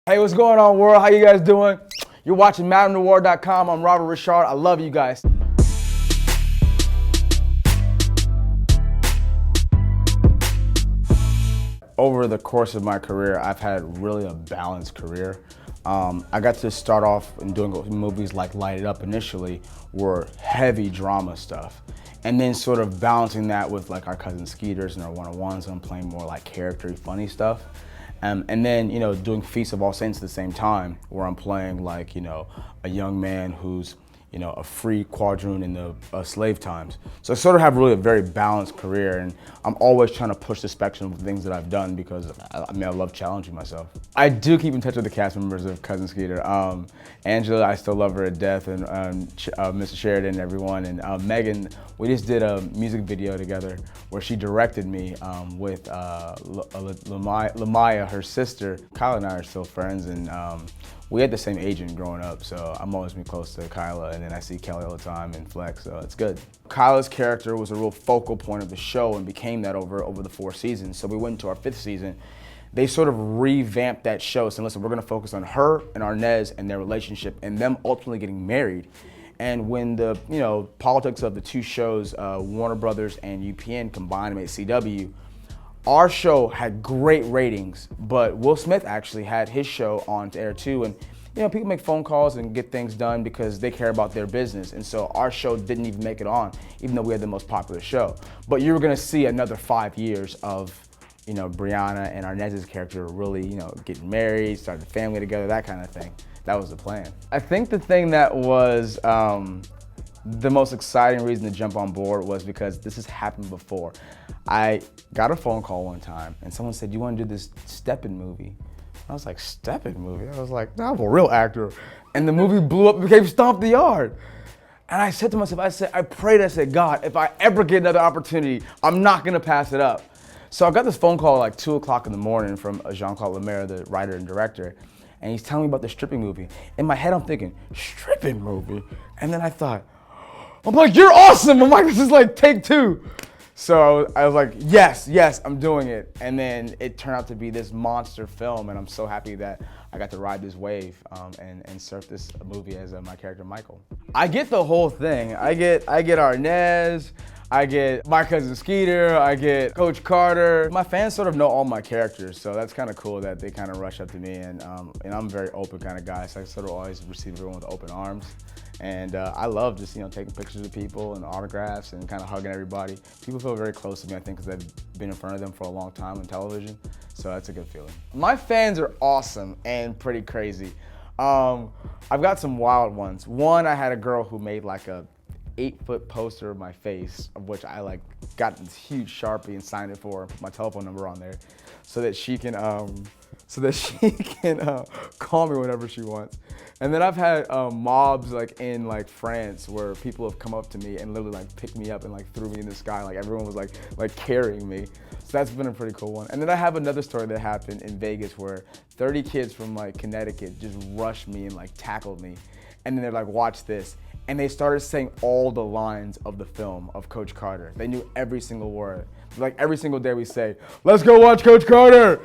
Hey, what's going on, world? How you guys doing? You're watching MadameNoire.com. I'm Robert Ri'chard. I love you guys. Over the course of my career, I've had really a balanced career. I got to start off in doing movies like Light It Up initially, were heavy drama stuff. And then sort of balancing that with like our Cousin Skeeters and our one-on-ones, and I'm playing more like character funny stuff. And then, doing Feast of All Saints at the same time, where I'm playing like, a young man who's, a free quadroon in the slave times. So I sort of have really a very balanced career, and I'm always trying to push the spectrum of things that I've done because I love challenging myself. I do keep in touch with the cast members of Cousin Skeeter. Angela, I still love her to death, and Mr. Sheridan and everyone, and Megan, we just did a music video together where she directed me with Lamaya, her sister. Kyla and I are still friends, and we had the same agent growing up, so I'm always been close to Kyla, and then I see Kelly all the time and Flex, so it's good. Kyla's character was a real focal point of the show and became that over the 4 seasons. So we went into our 5th season. They sort of revamped that show, saying, listen, we're gonna focus on her and Arnez and their relationship and them ultimately getting married. And when the politics of the 2 shows, Warner Brothers and UPN combined to make CW, our show had great ratings, but Will Smith actually had his show on to air too. And people make phone calls and get things done because they care about their business. And so our show didn't even make it on, even though we had the most popular show. But you were gonna see another 5 years of Brianna and Arnez's character really, getting married, starting a family together, that kind of thing. That was the plan. I think the thing that was the most exciting reason to jump on board was because this has happened before. I got a phone call one time and someone said, you want to do this Steppin' movie? I was like, Steppin' movie? I was like, no, I'm a real actor. And the movie blew up and became Stomp the Yard. And I said to myself, I prayed, I said, God, if I ever get another opportunity, I'm not gonna pass it up. So I got this phone call at like 2 o'clock in the morning from Jean-Claude Lemaire, the writer and director, and he's telling me about the stripping movie. In my head, I'm thinking, stripping movie? And then I thought, I'm like, you're awesome! I'm like, this is like take 2. So I was like, yes, I'm doing it. And then it turned out to be this monster film, and I'm so happy that I got to ride this wave and surf this movie as my character, Michael. I get the whole thing. I get Arnez, I get my Cousin Skeeter, I get Coach Carter. My fans sort of know all my characters, so that's kind of cool that they kind of rush up to me, and I'm a very open kind of guy, so I sort of always receive everyone with open arms. And I love just taking pictures of people and autographs and kind of hugging everybody. People feel very close to me, I think, because I've been in front of them for a long time on television, so that's a good feeling. My fans are awesome and pretty crazy. I've got some wild ones. One, I had a girl who made like a 8-foot poster of my face, of which I got this huge Sharpie and signed it for her, put my telephone number on there, so that she can call me whenever she wants. And then I've had mobs in France where people have come up to me and literally picked me up and threw me in the sky. Everyone was like carrying me. So that's been a pretty cool one. And then I have another story that happened in Vegas where 30 kids from Connecticut just rushed me and tackled me. And then they're like, watch this. And they started saying all the lines of the film of Coach Carter. They knew every single word. Every single day we say, let's go watch Coach Carter!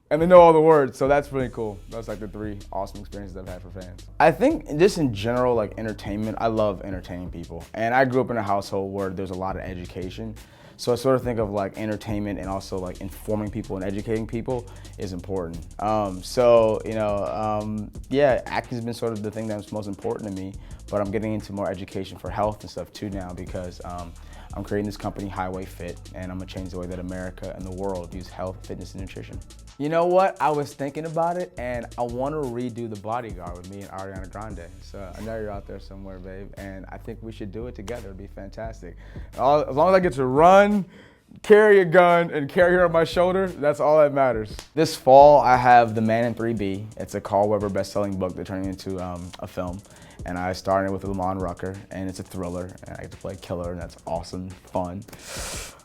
And they know all the words, so that's really cool. That's the 3 awesome experiences I've had for fans. I think just in general, entertainment, I love entertaining people. And I grew up in a household where there's a lot of education. So I sort of think of entertainment and also informing people and educating people is important. Yeah, acting's been sort of the thing that's most important to me, but I'm getting into more education for health and stuff too now because I'm creating this company, Highway Fit, and I'm gonna change the way that America and the world use health, fitness, and nutrition. You know what? I was thinking about it, and I want to redo The Bodyguard with me and Ariana Grande. So I know you're out there somewhere, babe, and I think we should do it together. It'd be fantastic. As long as I get to run, carry a gun, and carry her on my shoulder, that's all that matters. This fall, I have The Man in 3B. It's a Carl Weber best-selling book they're turning into a film. and I starred in it with Lamont Rucker, and it's a thriller, and I get to play killer, and that's awesome, fun.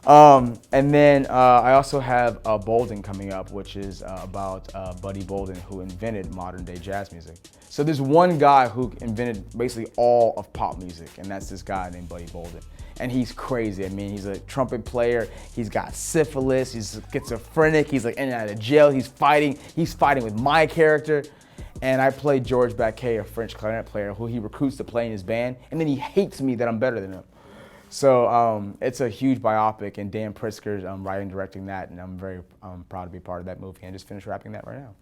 And then I also have Bolden coming up, which is about Buddy Bolden, who invented modern day jazz music. So there's one guy who invented basically all of pop music, and that's this guy named Buddy Bolden. And he's crazy. I mean, he's a trumpet player, he's got syphilis, he's schizophrenic, he's like in and out of jail, he's fighting with my character. And I played George Baquet, a French clarinet player who he recruits to play in his band, and then he hates me that I'm better than him. So it's a huge biopic, and Dan Pritzker's writing and directing that, and I'm very proud to be part of that movie, and just finished wrapping that right now.